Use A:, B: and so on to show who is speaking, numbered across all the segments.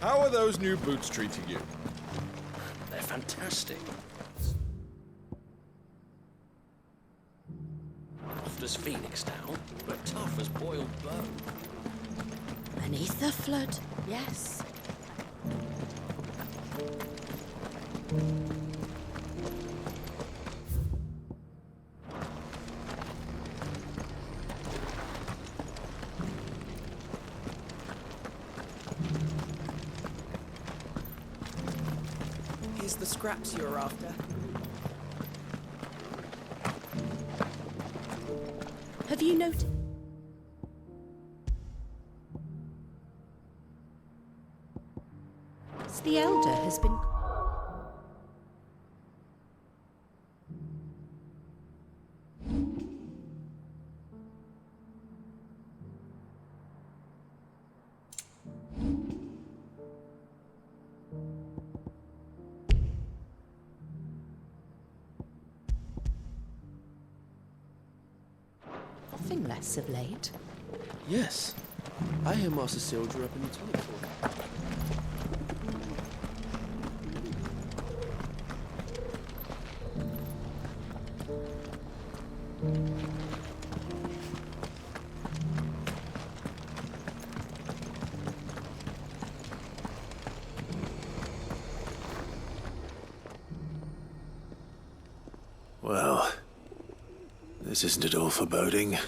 A: How are those new boots treating you?
B: They're fantastic. Soft as phoenix down, but tough as boiled bone.
C: Beneath the flood, yes.
D: Here's the scraps you're after.
C: Have you noticed? The Elder has been... Nothing less of late.
E: Yes. I hear Master Sildra up in the tonic hall.
F: Well, this isn't at all foreboding.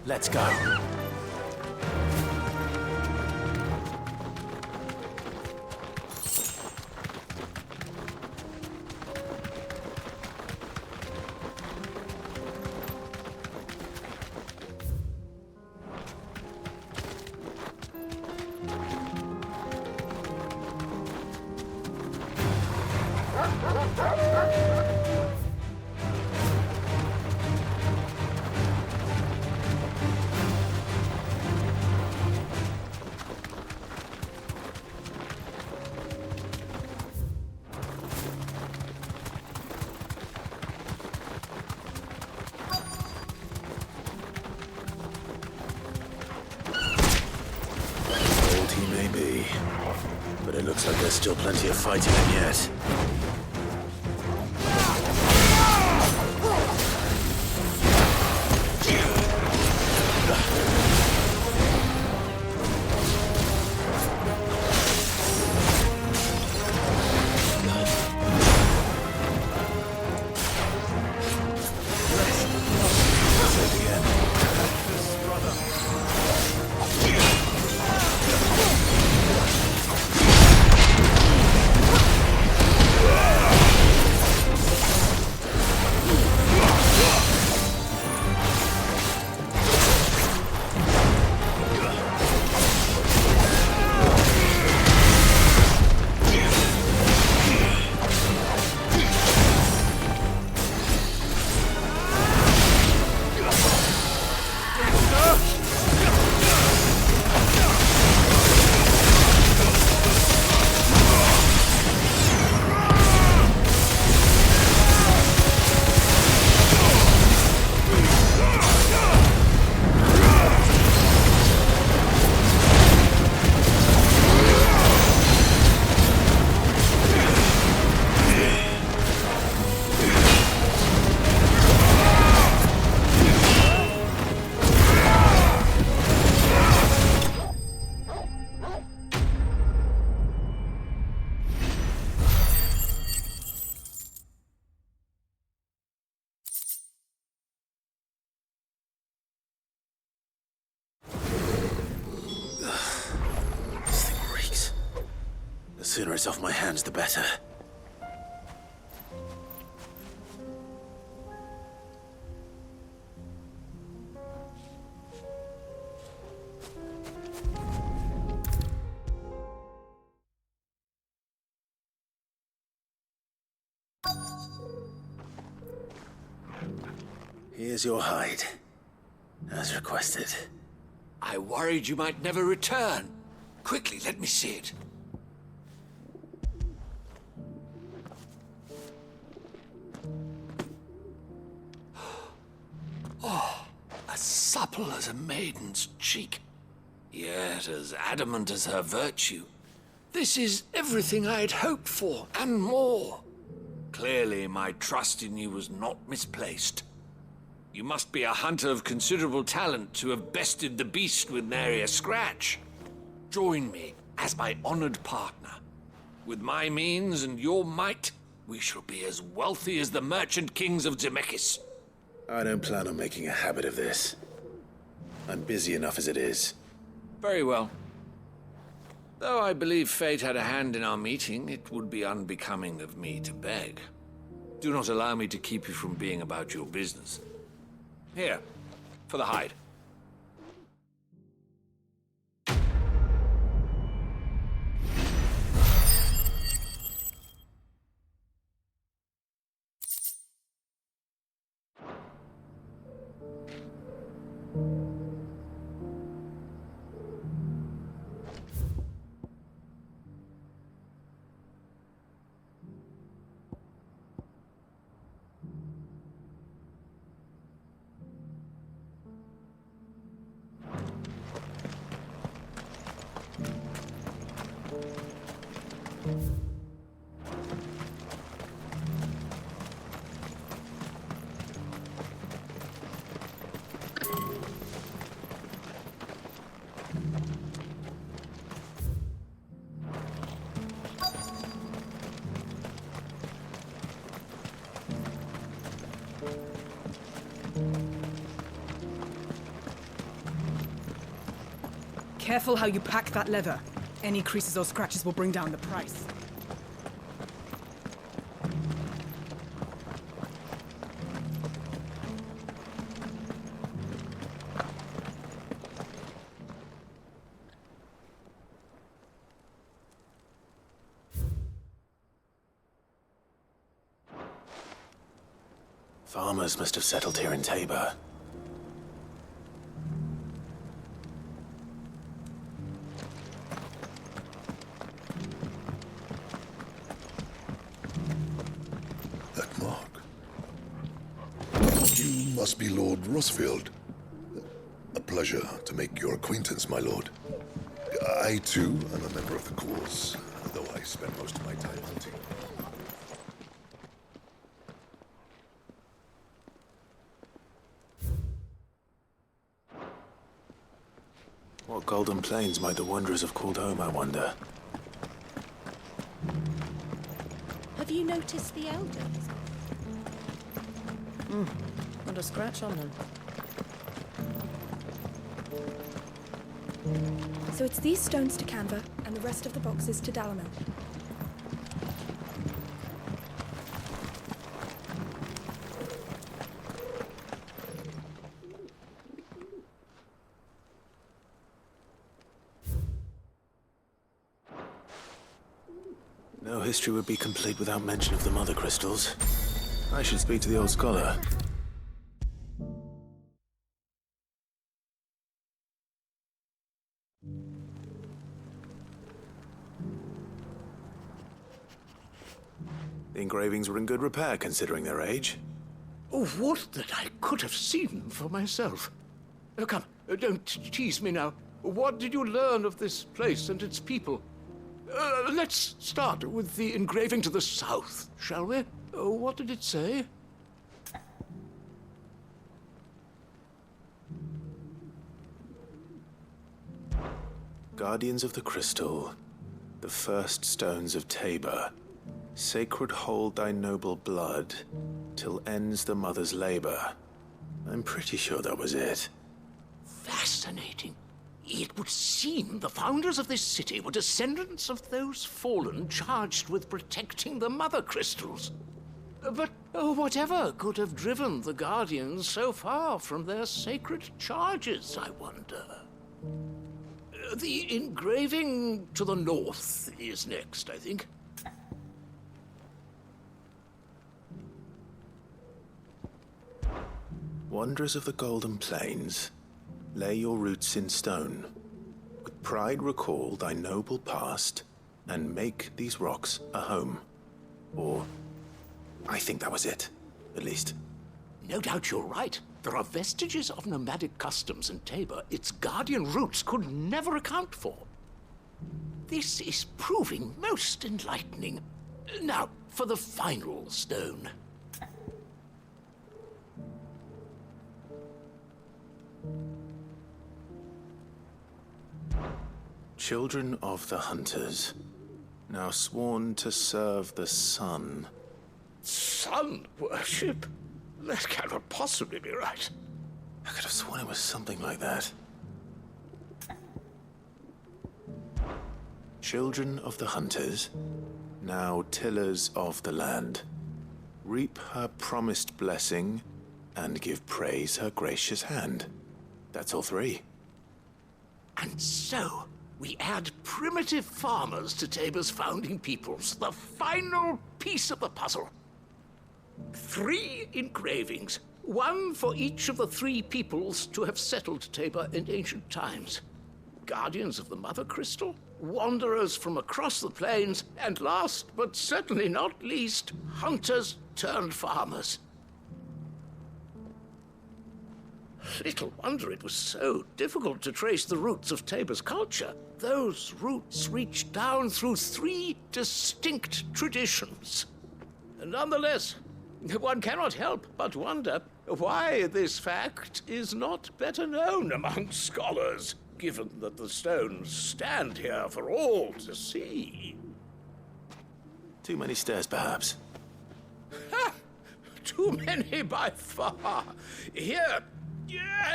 F: Let's go. But it looks like there's still plenty of fighting in yet. sooner it's off my hands, the better. Here's your hide, as requested.
B: I worried you might never return. Quickly, let me see it. Oh, as supple as a maiden's cheek, yet as adamant as her virtue. This is everything I had hoped for, and more. Clearly, my trust in you was not misplaced. You must be a hunter of considerable talent to have bested the beast with nary a scratch. Join me as my honored partner. With my means and your might, we shall be as wealthy as the merchant kings of Zemeckis.
F: I don't plan on making a habit of this. I'm busy enough as it is.
B: Very well. Though I believe fate had a hand in our meeting, it would be unbecoming of me to beg. Do not allow me to keep you from being about your business. Here, for the hide.
D: Careful how you pack that leather. Any creases or scratches will bring down the price.
F: Farmers must have settled here in Tabor.
G: That mark. You must be Lord Rosfield. A pleasure to make your acquaintance, my lord. I, too, am a member of the cause, though I spend most of my time hunting.
F: What golden plains might the wanderers have called home, I wonder?
C: Have you noticed the elders?
H: Not a scratch on them.
I: So it's these stones to Canva, and the rest of the boxes to Dalaman.
F: No history would be complete without mention of the mother crystals. I should speak to the old scholar. The engravings were in good repair, considering their age.
J: Oh, would that I could have seen them for myself. Oh, come, don't tease me now. What did you learn of this place and its people? Let's start with the engraving to the south, shall we? What did it say?
F: Guardians of the Crystal, the first stones of Tabor. Sacred hold thy noble blood, till ends the mother's labor. I'm pretty sure that was it.
J: Fascinating. It would seem the founders of this city were descendants of those fallen charged with protecting the Mother Crystals. But whatever could have driven the Guardians so far from their sacred charges, I wonder? The engraving to the north is next, I think.
F: Wanderers of the Golden Plains, lay your roots in stone. With pride recall thy noble past, and make these rocks a home. Or, I think that was it, at least.
J: No doubt you're right. There are vestiges of nomadic customs in Tabor its guardian roots could never account for. This is proving most enlightening. Now, for the final stone.
F: Children of the Hunters, now sworn to serve the sun.
J: Sun worship? That cannot possibly be right.
F: I could have sworn it was something like that. Children of the Hunters, now tillers of the land, reap her promised blessing and give praise her gracious hand. That's all three.
J: And so, we add primitive farmers to Tabor's founding peoples, the final piece of the puzzle. 3 engravings, one for each of the 3 peoples to have settled Tabor in ancient times. Guardians of the Mother Crystal, wanderers from across the plains, and last but certainly not least, hunters turned farmers. Little wonder it was so difficult to trace the roots of Tabor's culture. Those roots reach down through 3 distinct traditions. Nonetheless, one cannot help but wonder why this fact is not better known among scholars, given that the stones stand here for all to see.
F: Too many stairs, perhaps.
J: Ha! Too many by far. Here,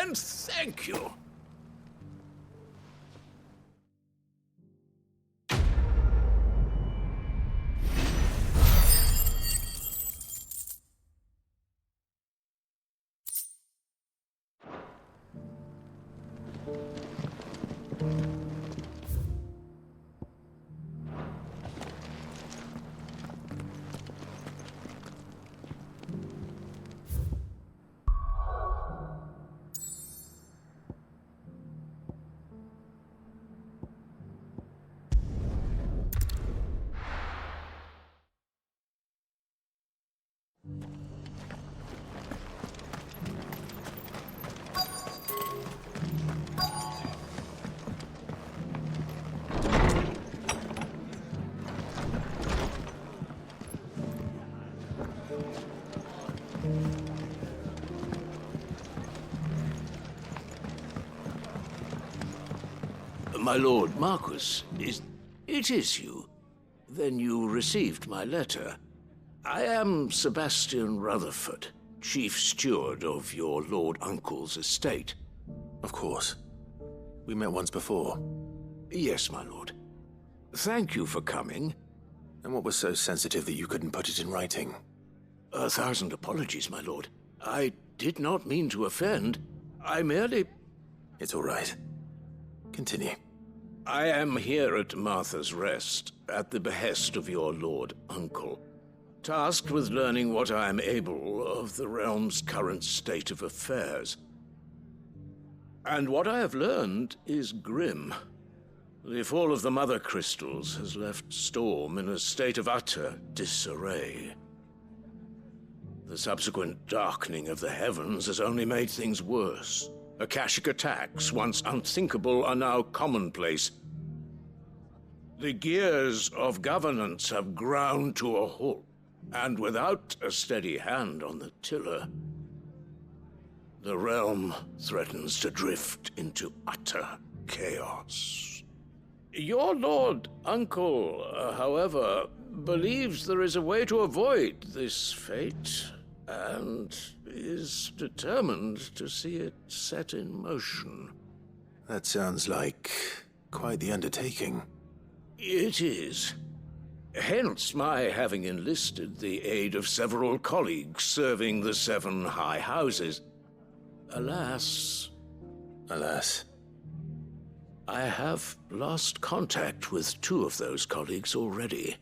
J: and thank you. My lord Marquis, it is you. Then you received my letter. I am Sebastian Rutherford, chief steward of your lord uncle's estate.
F: Of course. We met once before.
J: Yes, my lord. Thank you for coming.
F: And what was so sensitive that you couldn't put it in writing?
J: 1,000 apologies, my lord. I did not mean to offend. I merely...
F: It's all right. Continue.
J: I am here at Martha's Rest, at the behest of your lord uncle, tasked with learning what I am able of the realm's current state of affairs. And what I have learned is grim. The fall of the Mother Crystals has left Storm in a state of utter disarray. The subsequent darkening of the heavens has only made things worse. Akashic attacks, once unthinkable, are now commonplace. The gears of governance have ground to a halt, and without a steady hand on the tiller, the realm threatens to drift into utter chaos. Your lord uncle, however, believes there is a way to avoid this fate, and is determined to see it set in motion.
F: That sounds like quite the undertaking.
J: It is. Hence my having enlisted the aid of several colleagues serving the 7 high houses. Alas, I have lost contact with 2 of those colleagues already.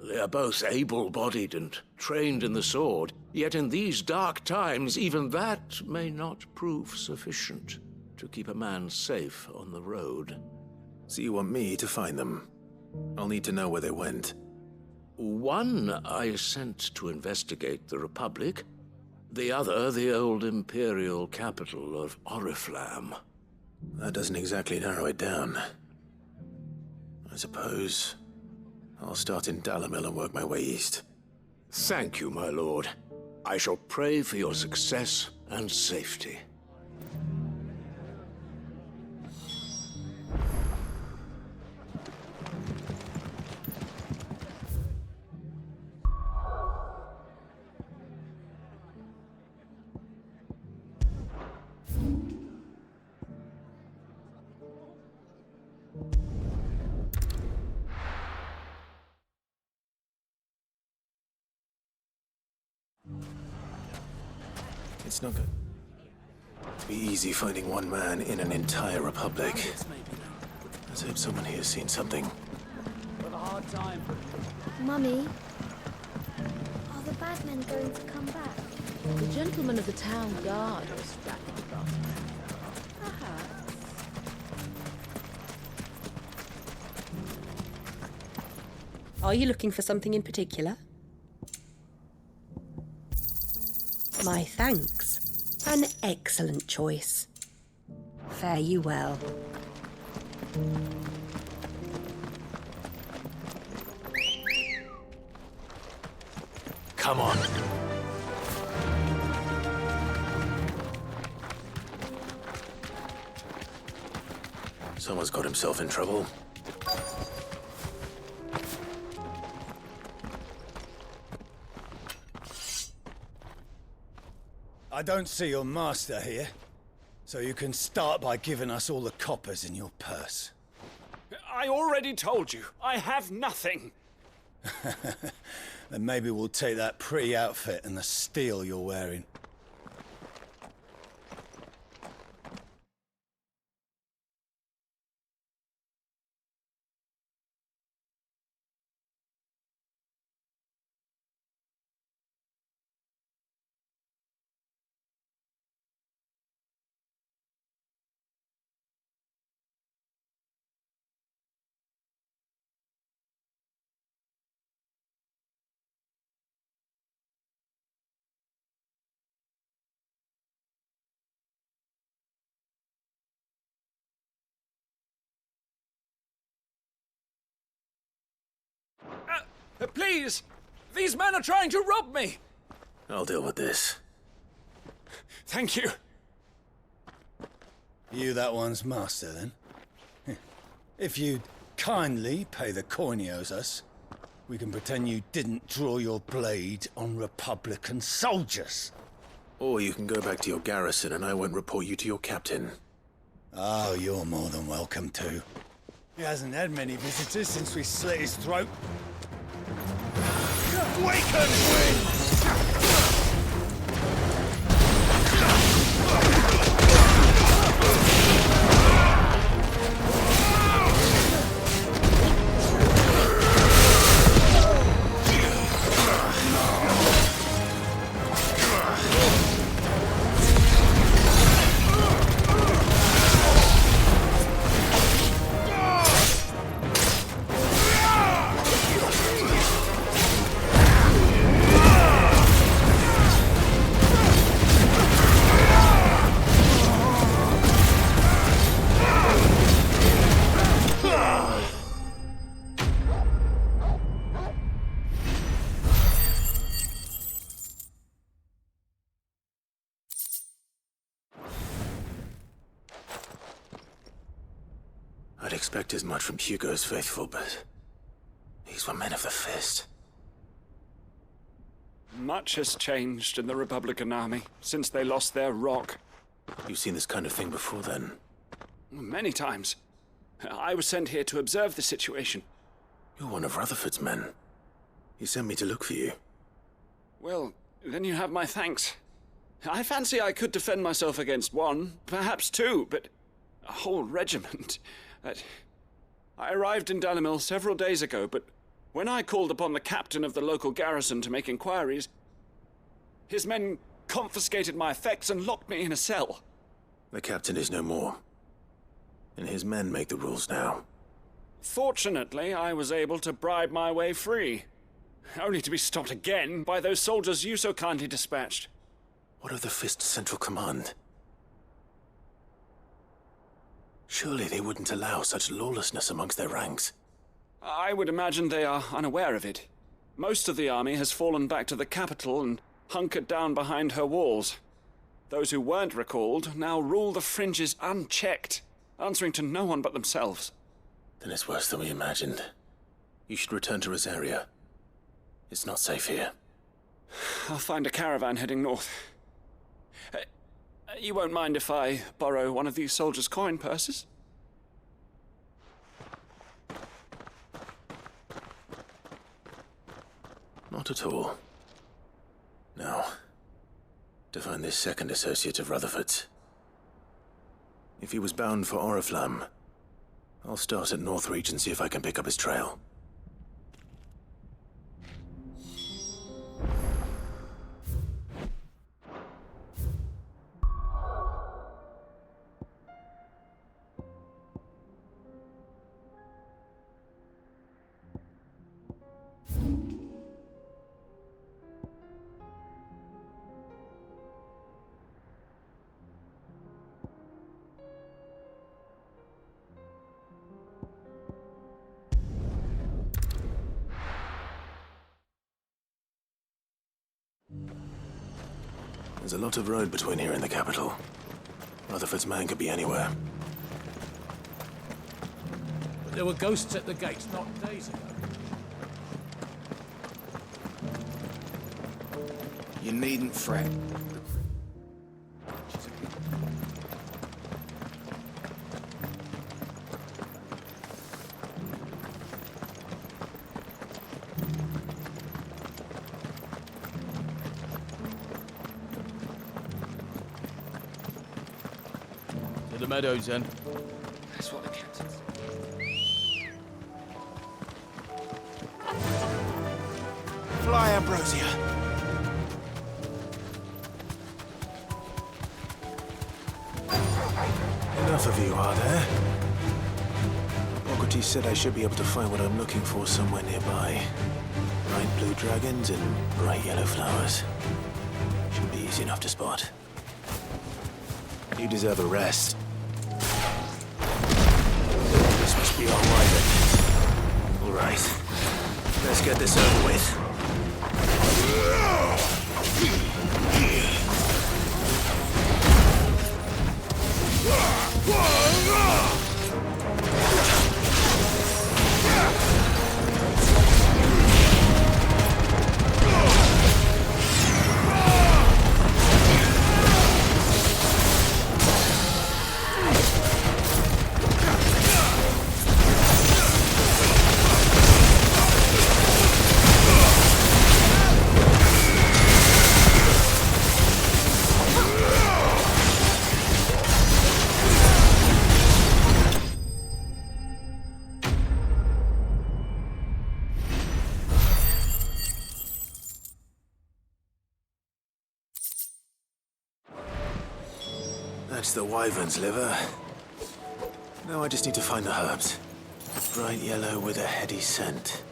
J: They are both able-bodied and trained in the sword, yet in these dark times even that may not prove sufficient to keep a man safe on the road.
F: So you want me to find them? I'll need to know where they went.
J: One I sent to investigate the Republic, the other the old Imperial capital of Oriflamme.
F: That doesn't exactly narrow it down. I suppose I'll start in Dalimil and work my way east.
J: Thank you, my lord. I shall pray for your success and safety.
F: It's not going to be easy finding one man in an entire republic. Let's hope someone here's seen something.
I: Mummy, are the bad men going to come back?
H: The gentlemen of the town guard are strapping about.
C: Perhaps. Are you looking for something in particular? My thanks. An excellent choice. Fare you well.
F: Come on. Someone's got himself in trouble.
K: I don't see your master here, so you can start by giving us all the coppers in your purse.
L: I already told you, I have nothing.
K: Then maybe we'll take that pretty outfit and the steel you're wearing.
L: Please! These men are trying to rob me!
F: I'll deal with this.
L: Thank you.
K: You that one's master, then? If you'd kindly pay the coin he owes us, we can pretend you didn't draw your blade on Republican soldiers.
F: Or you can go back to your garrison and I won't report you to your captain.
K: Oh, you're more than welcome to. He hasn't had many visitors since we slit his throat. We can win!
F: I'd expect as much from Hugo's faithful, but these were men of the fist.
L: Much has changed in the Republican army since they lost their rock.
F: You've seen this kind of thing before, then?
L: Many times. I was sent here to observe the situation.
F: You're one of Rutherford's men. He sent me to look for you.
L: Well, then you have my thanks. I fancy I could defend myself against one, perhaps two, but a whole regiment. I arrived in Dalimil several days ago, but when I called upon the captain of the local garrison to make inquiries, his men confiscated my effects and locked me in a cell.
F: The captain is no more, and his men make the rules now.
L: Fortunately, I was able to bribe my way free, only to be stopped again by those soldiers you so kindly dispatched.
F: What of the Fist Central Command? Surely they wouldn't allow such lawlessness amongst their ranks.
L: I would imagine they are unaware of it. Most of the army has fallen back to the capital and hunkered down behind her walls. Those who weren't recalled now rule the fringes unchecked, answering to no one but themselves.
F: Then it's worse than we imagined. You should return to Rosaria. It's not safe here.
L: I'll find a caravan heading north. You won't mind if I borrow one of these soldiers' coin purses?
F: Not at all. Now, to find this second associate of Rutherford's. If he was bound for Oriflamme, I'll start at Northreach and see if I can pick up his trail. There's a lot of road between here and the capital. Rutherford's man could be anywhere.
J: But there were ghosts at the gates not days ago.
M: You needn't fret.
A: To the meadows, then.
M: That's what the captain said.
F: Fly, Ambrosia! Enough of you, are there? Socrates said I should be able to find what I'm looking for somewhere nearby. Bright blue dragons and bright yellow flowers. Should be easy enough to spot. You deserve a rest. This must be our wyvern. All right. Let's get this over with. That's the wyvern's liver. Now I just need to find the herbs. Bright yellow with a heady scent.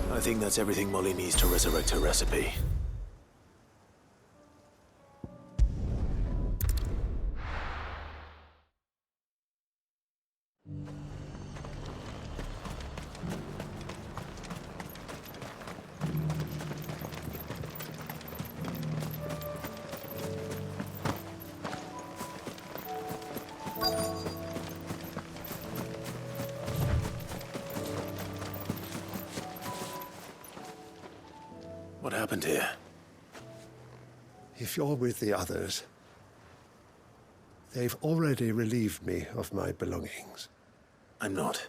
F: I think that's everything Molly needs to resurrect her recipe. happened here?
N: If you're with the others, they've already relieved me of my belongings.
F: I'm not.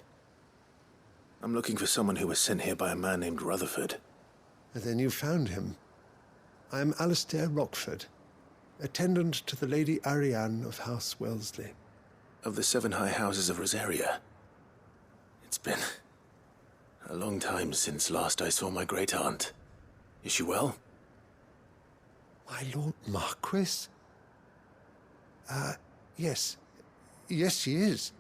F: I'm looking for someone who was sent here by a man named Rutherford.
N: And then you found him. I am Alistair Rockford, attendant to the Lady Ariane of House Wellesley.
F: Of the 7 high houses of Rosaria. It's been a long time since last I saw my great-aunt. Is she well?
N: My Lord Marquis? Yes. Yes, she is.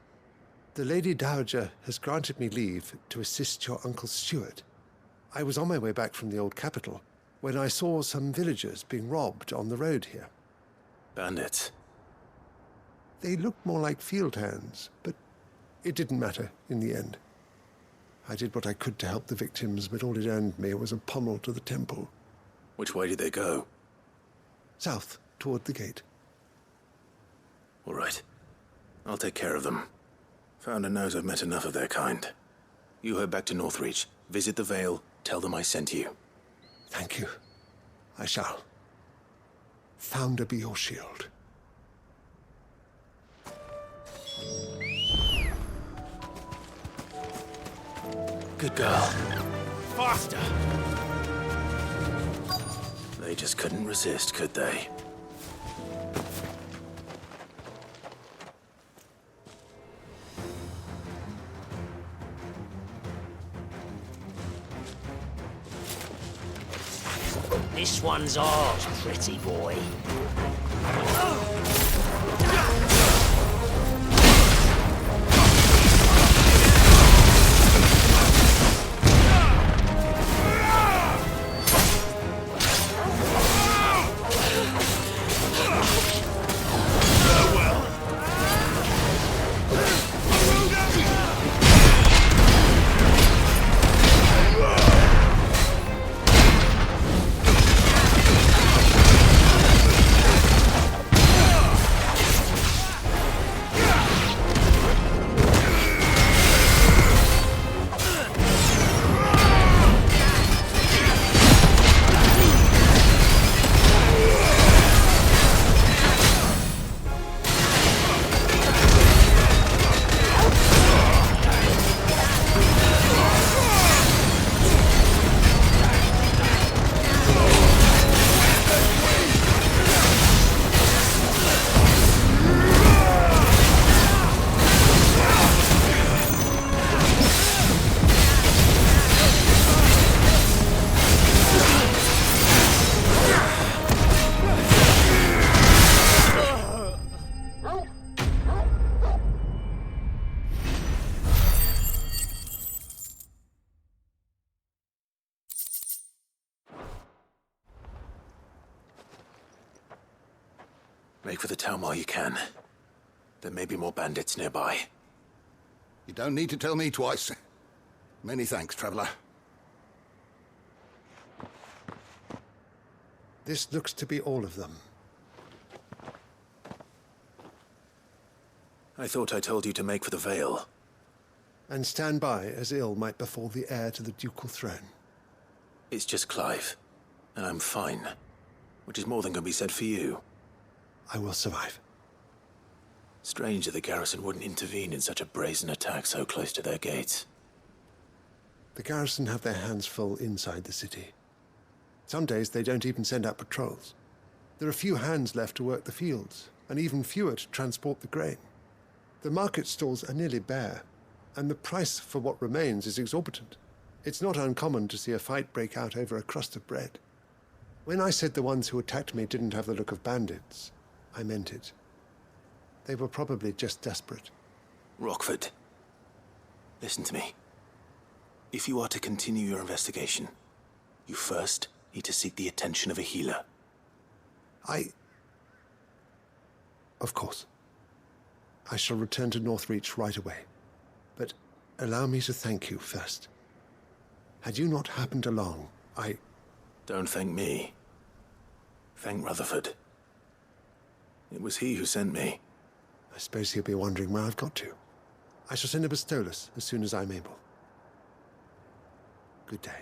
N: The Lady Dowager has granted me leave to assist your Uncle Stuart. I was on my way back from the old capital when I saw some villagers being robbed on the road here.
F: Bandits?
N: They looked more like field hands, but it didn't matter in the end. I did what I could to help the victims, but all it earned me was a pommel to the temple.
F: Which way did they go?
N: South, toward the gate.
F: All right. I'll take care of them. Founder knows I've met enough of their kind. You head back to Northreach, visit the Vale, tell them I sent you.
N: Thank you. I shall. Founder be your shield.
F: Good girl.
A: Faster!
F: They just couldn't resist, could they?
O: This one's ours, pretty boy.
F: Make for the town while you can. There may be more bandits nearby.
P: You don't need to tell me twice. Many thanks, traveler.
N: This looks to be all of them.
F: I thought I told you to make for the Vale.
N: And stand by as ill might befall the heir to the ducal throne.
F: It's just Clive, and I'm fine. Which is more than can be said for you.
N: I will survive.
F: Strange that the garrison wouldn't intervene in such a brazen attack so close to their gates.
N: The garrison have their hands full inside the city. Some days they don't even send out patrols. There are few hands left to work the fields, and even fewer to transport the grain. The market stalls are nearly bare, and the price for what remains is exorbitant. It's not uncommon to see a fight break out over a crust of bread. When I said the ones who attacked me didn't have the look of bandits, I meant it. They were probably just desperate.
F: Rockford, listen to me. If you are to continue your investigation, you first need to seek the attention of a healer.
N: Of course. I shall return to Northreach right away. But allow me to thank you first. Had you not happened along,
F: Don't thank me. Thank Rutherford. It was he who sent me.
N: I suppose he'll be wondering where I've got to. I shall send a Bastolus as soon as I'm able. Good day.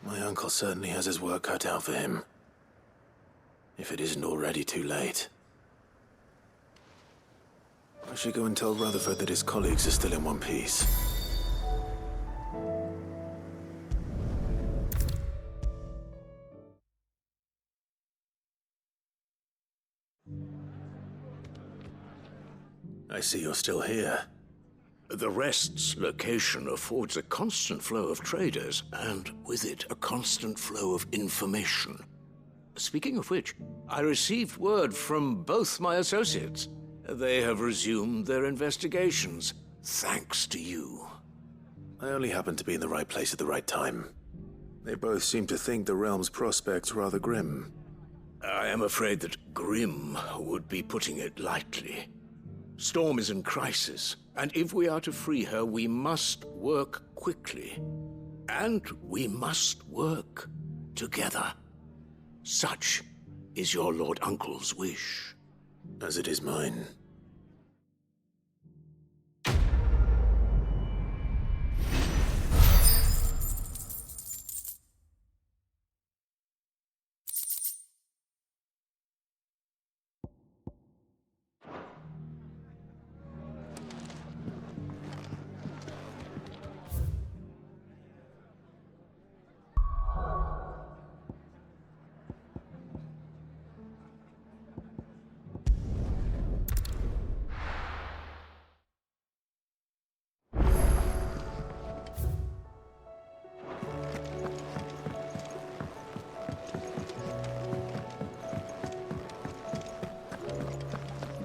F: My uncle certainly has his work cut out for him. If it isn't already too late. I should go and tell Rutherford that his colleagues are still in one piece. I see you're still here.
J: The Rest's location affords a constant flow of traders, and with it, a constant flow of information. Speaking of which, I received word from both my associates. They have resumed their investigations, thanks to you.
F: I only happened to be in the right place at the right time. They both seem to think the realm's prospects rather grim.
J: I am afraid that grim would be putting it lightly. Storm is in crisis, and if we are to free her, we must work quickly. And we must work together. Such is your Lord Uncle's wish.
F: As it is mine.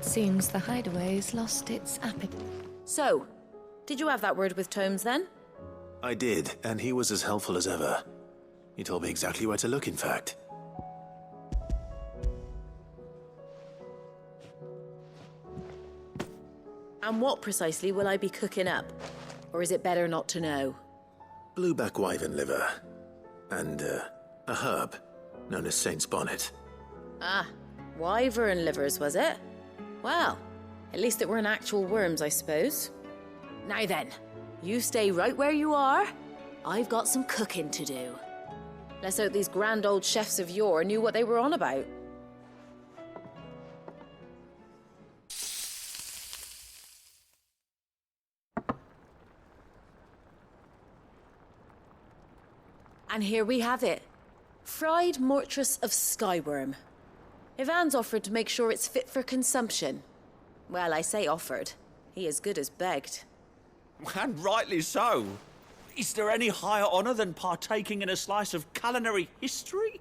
H: Seems the hideaway's lost its appetite.
C: So, did you have that word with Tomes then?
F: I did, and he was as helpful as ever. He told me exactly where to look, in fact.
C: And what precisely will I be cooking up? Or is it better not to know?
F: Blueback wyvern liver. And, a herb known as Saint's Bonnet.
C: Ah, wyvern livers, was it? Well, at least it weren't actual worms, I suppose. Now then, you stay right where you are. I've got some cooking to do. Let's hope these grand old chefs of yore knew what they were on about. And here we have it. Fried mortress of skyworm. Ivan's offered to make sure it's fit for consumption. Well, I say offered. He as good as begged.
Q: And rightly so. Is there any higher honor than partaking in a slice of culinary history?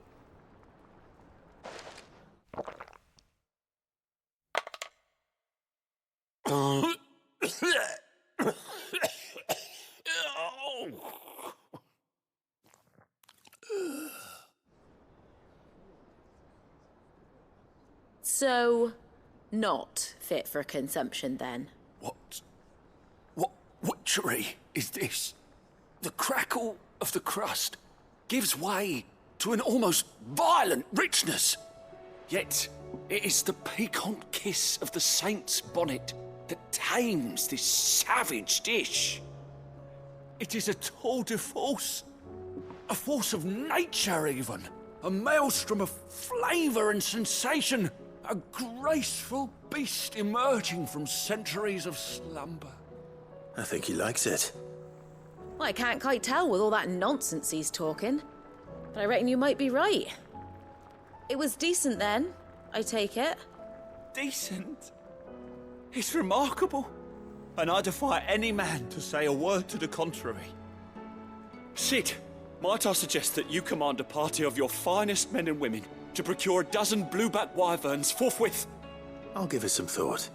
C: So, not fit for consumption then?
J: What witchery is this? The crackle of the crust gives way to an almost violent richness. Yet, it is the piquant kiss of the Saint's Bonnet that tames this savage dish. It is a tour de force. A force of nature, even. A maelstrom of flavour and sensation. A graceful beast emerging from centuries of slumber.
F: I think he likes it.
C: Well, I can't quite tell with all that nonsense he's talking. But I reckon you might be right. It was decent then, I take it.
Q: Decent? It's remarkable. And I defy any man to say a word to the contrary. Sid, might I suggest that you command a party of your finest men and women to procure a dozen blueback wyverns forthwith?
F: I'll give it some thought.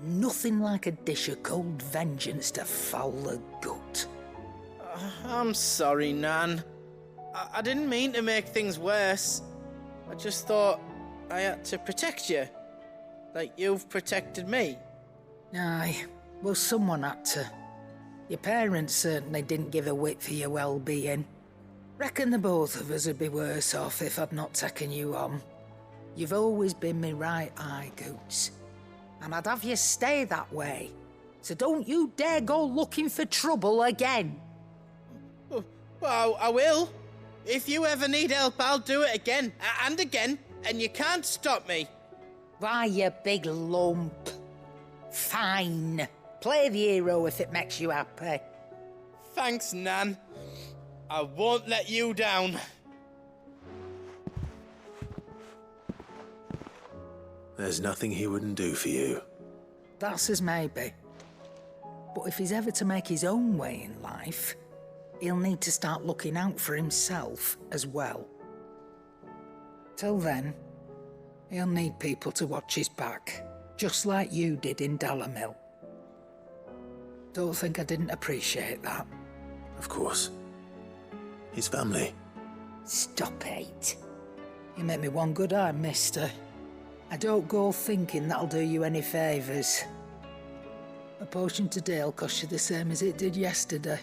O: Nothing like a dish of cold vengeance to foul the gut.
M: I'm sorry, Nan.
E: I didn't mean to make things worse. I just thought I had to protect you. Like you've protected me.
O: Aye, well, someone had to. Your parents certainly didn't give a whit for your well-being. Reckon the both of us would be worse off if I'd not taken you on. You've always been me right eye, Goots. And I'd have you stay that way. So don't you dare go looking for trouble again.
E: Well, I will. If you ever need help, I'll do it again and again, and you can't stop me.
O: Why, you big lump. Fine. Play the hero if it makes you happy.
E: Thanks, Nan. I won't let you down.
F: There's nothing he wouldn't do for you.
O: That's as maybe. But if he's ever to make his own way in life, he'll need to start looking out for himself as well. Till then, he'll need people to watch his back, just like you did in Dalamil. Don't think I didn't appreciate that.
F: Of course. His family.
O: Stop it. You make me one good eye, mister. I don't go thinking that'll do you any favours. A potion today'll cost you the same as it did yesterday.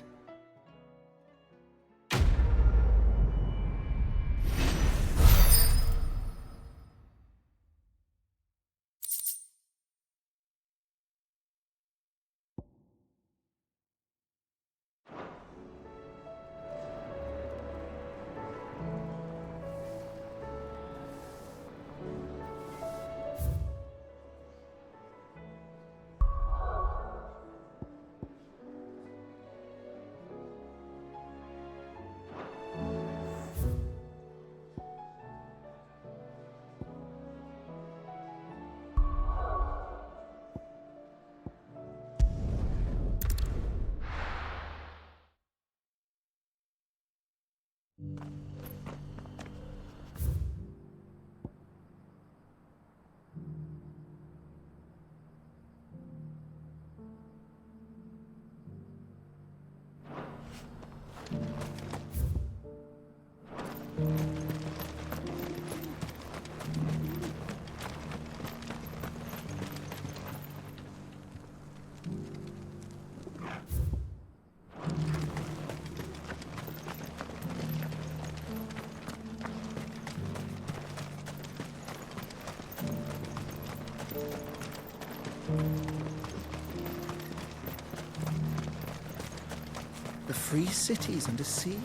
M: The free city's under siege.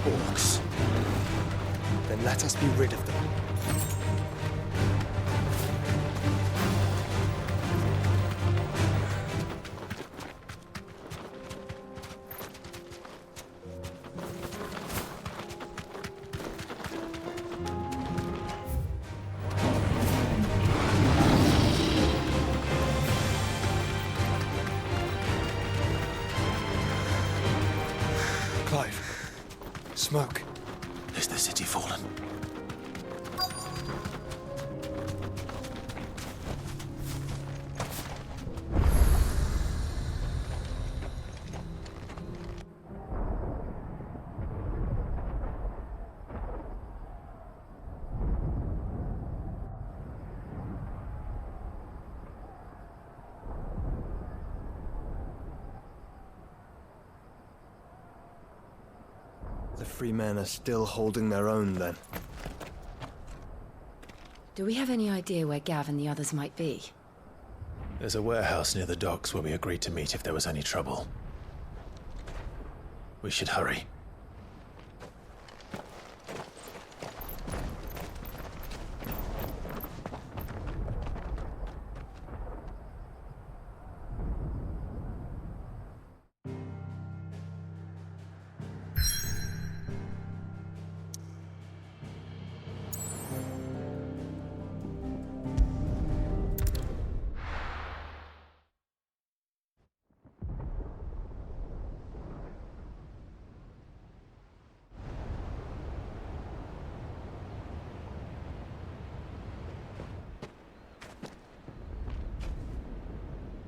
E: Orcs. Then let us be rid of them. Clive. Smoke.
F: Is the city fallen?
E: The free men are still holding their own, then.
R: Do we have any idea where Gav and the others might be?
F: There's a warehouse near the docks where we agreed to meet if there was any trouble. We should hurry.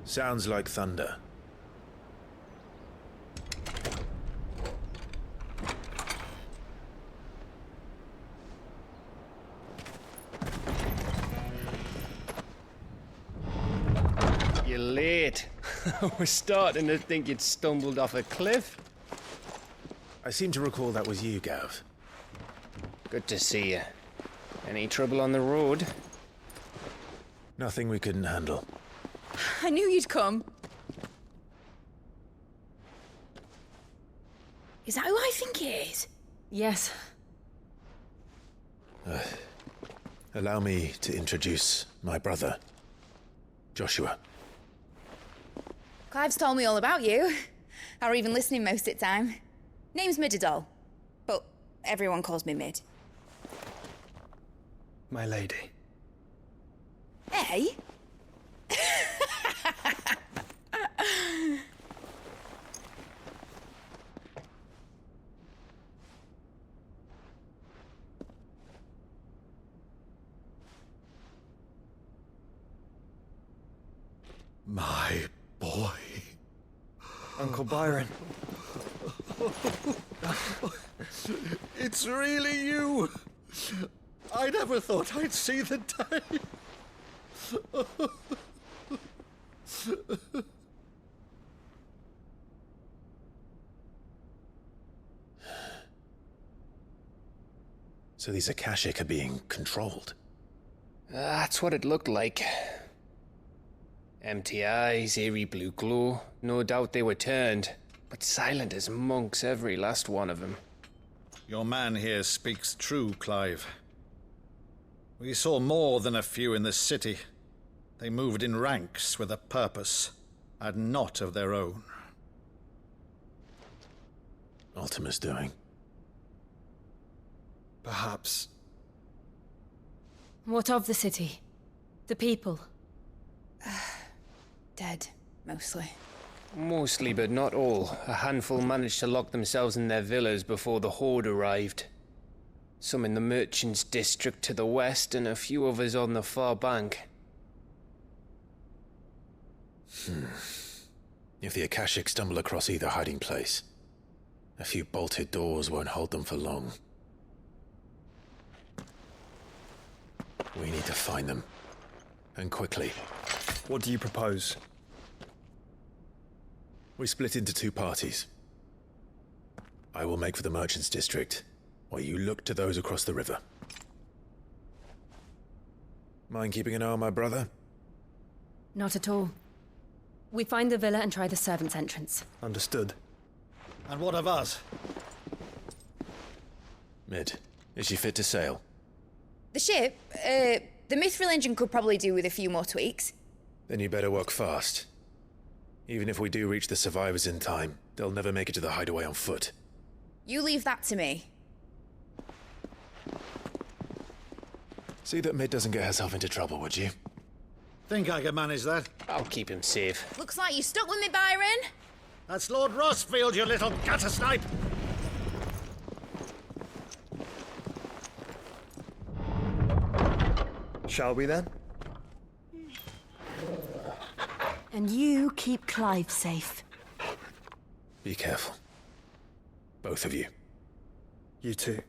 F: Sounds like thunder.
S: You're late. I was starting to think you'd stumbled off a cliff.
F: I seem to recall that was you, Gav.
S: Good to see you. Any trouble on the road?
F: Nothing we couldn't handle.
C: I knew you'd come. Is that who I think it is?
R: Yes.
F: Allow me to introduce my brother, Joshua.
C: Clive's told me all about you. Or even listening most of the time. Name's Midadol, but everyone calls me Mid.
M: My lady.
C: Hey?
P: My boy.
M: Uncle Byron.
P: It's really you. I never thought I'd see the day.
F: So these Akashic are being controlled?
S: That's what it looked like. Empty eyes, eerie blue glow. No doubt they were turned, but silent as monks, every last one of them.
T: Your man here speaks true, Clive. We saw more than a few in this city. They moved in ranks with a purpose, and not of their own.
F: Ultima's doing.
M: Perhaps.
R: What of the city? The people?
C: Dead, mostly.
S: Mostly, but not all. A handful managed to lock themselves in their villas before the Horde arrived. Some in the Merchants' District to the west, and a few others on the far bank.
F: If the Akashic stumble across either hiding place, a few bolted doors won't hold them for long. We need to find them. And quickly.
M: What do you propose?
F: We split into two parties. I will make for the Merchants' District, while you look to those across the river. Mind keeping an eye on my brother?
R: Not at all. We find the villa and try the servants' entrance.
M: Understood.
T: And what of us?
F: Mid, is she fit to sail?
C: The ship, the Mithril engine could probably do with a few more tweaks.
F: Then you better work fast. Even if we do reach the survivors in time, they'll never make it to the hideaway on foot.
C: You leave that to me.
F: See that Mid doesn't get herself into trouble, would you?
T: Think I can manage that.
S: I'll keep him safe.
C: Looks like you stuck with me, Byron.
T: That's Lord Rossfield, you little gutter snipe!
M: Shall we then?
R: And you keep Clive safe.
F: Be careful. Both of you.
M: You too.